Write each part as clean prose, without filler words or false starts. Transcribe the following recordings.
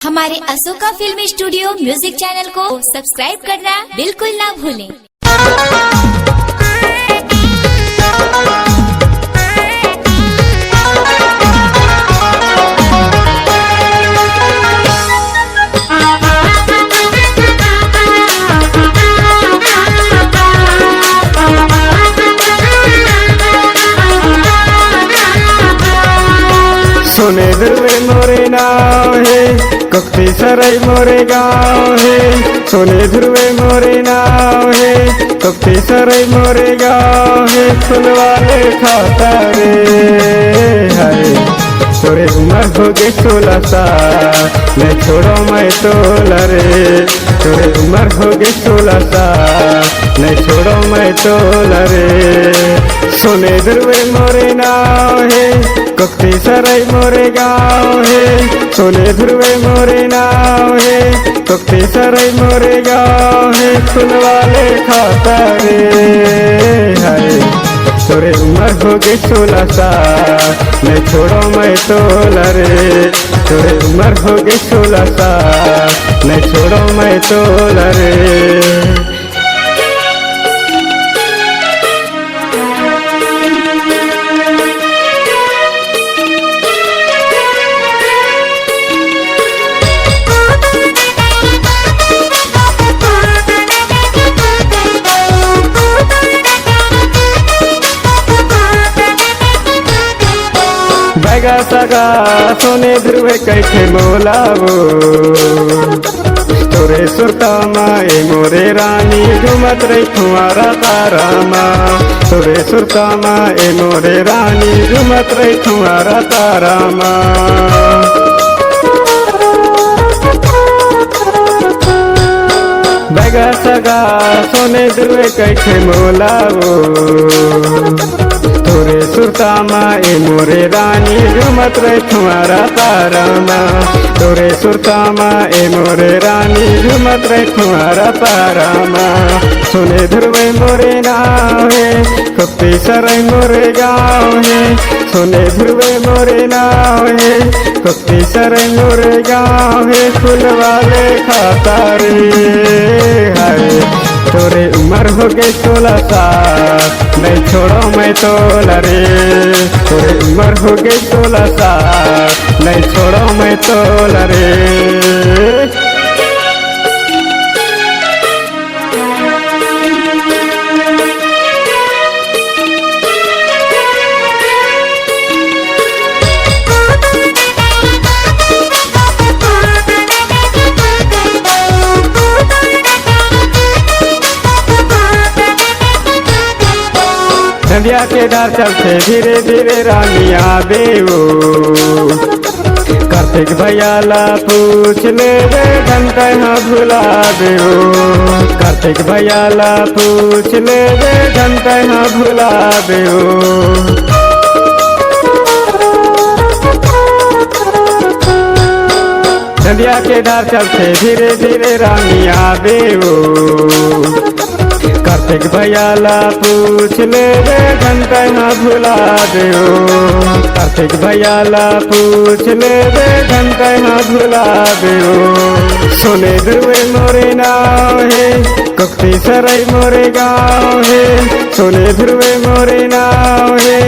हमारे Ashoka film studio music channel को subscribe करना बिल्कुल ना भूलें। सोने ध्रुवे मोरे नाव है, कक्ति सराय मोरे गाँव है। सोने ध्रुवे मोरे नाव है, कक्ति सराय मोरे गाँव है। फूल वाले खाता रे है, तोरे उम्र हो गए 16 साल, मैं छोड़ो मैं तोला रे। तोरे उम्र हो गए 16 साल, मैं छोड़ो मैं तोला रे। सोने ध्रुवे मोरे नाव है, कक्ति सराय मोरे गाँव है। सोने ध्रुवे मोरे नाव है, कक्ति सराय मोरे गाँव है। फूल वाले खाता रे है, तोरे उम्र हो गई 16 साल, मैं छोड़ो मैं तोला रे। तोरे उम्र हो गई 16 साल, मैं छोड़ो मैं तोला रे। बैगा सगा सोने ध्रुवे कैसे मोलावो, तोरे सुरता माए मोरे रानी झुमत रही तुम्हारा तारा माँ। तोरे सुरता माए मोरे रानी झुमत रही तुम्हारा तारा माँ। बैगा सगा सोने ध्रुवे कैसे मोलावो, तोरे सुरता माए मोरे रानी झुमत रहे तुम्हारा तारा माँ। तोरे सुरता माए मोरे रानी झुमत रहे तुम्हारा तारा माँ। सोने ध्रुवे मोरे नाव है, कक्ति सराय मोरे गाँव है। सोने ध्रुवे मोरे नाव है, कक्ति सराय मोरे गाँव है। फूल वाले खाता रे है, तोरे उम्र हो गई 16 साल, मैं छोड़ो मैं तोला रे। तोरे उम्र हो गई 16 साल, मैं छोड़ो मैं तोला रे। नदिया के डार चलते धीरे धीरे रानिया देवो, कार्तिक भैयाला पूछ ले रे घंटा हाँ भुला देवो। कार्तिक भैयाला पूछ ले रे घंटा हाँ भुला देवो। नदिया के डार चलते धीरे धीरे रानिया देवो, कार्तिक भैयाला पूछ ले रे घंटा हाँ भुला देओ। कार्तिक भैयाला पूछ ले रे घंटा हाँ भुला देओ। सोने ध्रुवे मोरे नाव है, कक्ति सराय मोरे गाँव है। सोने ध्रुवे मोरे नाव है,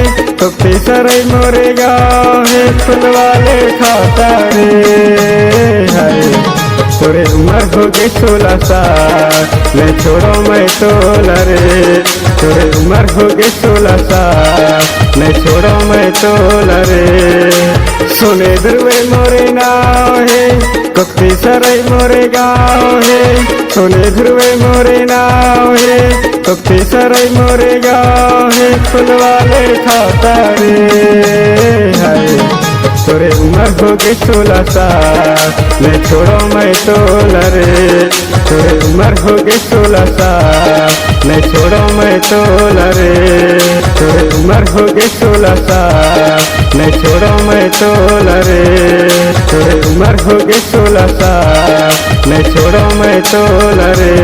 कक्ति सराय मोरे गाँव है। फूल वाले खाता रे है, तोरे उम्र हो गई 16 साल, मैं छोड़ो मैं तोला रे। तोरे उम्र हो गई 16 साल, मैं छोड़ो मैं तोला रे। सोने ध्रुवे मोरे नाव है, कक्ति सराय मोरे गाँव है। सोने ध्रुवे मोरे नाव है, कक्ति सराय मोरे गाँव है। फूल वाले खाता रे है, तोरे उम्र हो गई 16 साल, मैं छोड़ो मैं तोला रे। तोरे उम्र हो गई 16 साल, मैं छोड़ो मैं तोला रे। तोरे उम्र हो गई 16 साल, मैं छोड़ो मैं तोला रे। तोरे उम्र हो गई 16 साल, मैं छोड़ो मैं तोला रे।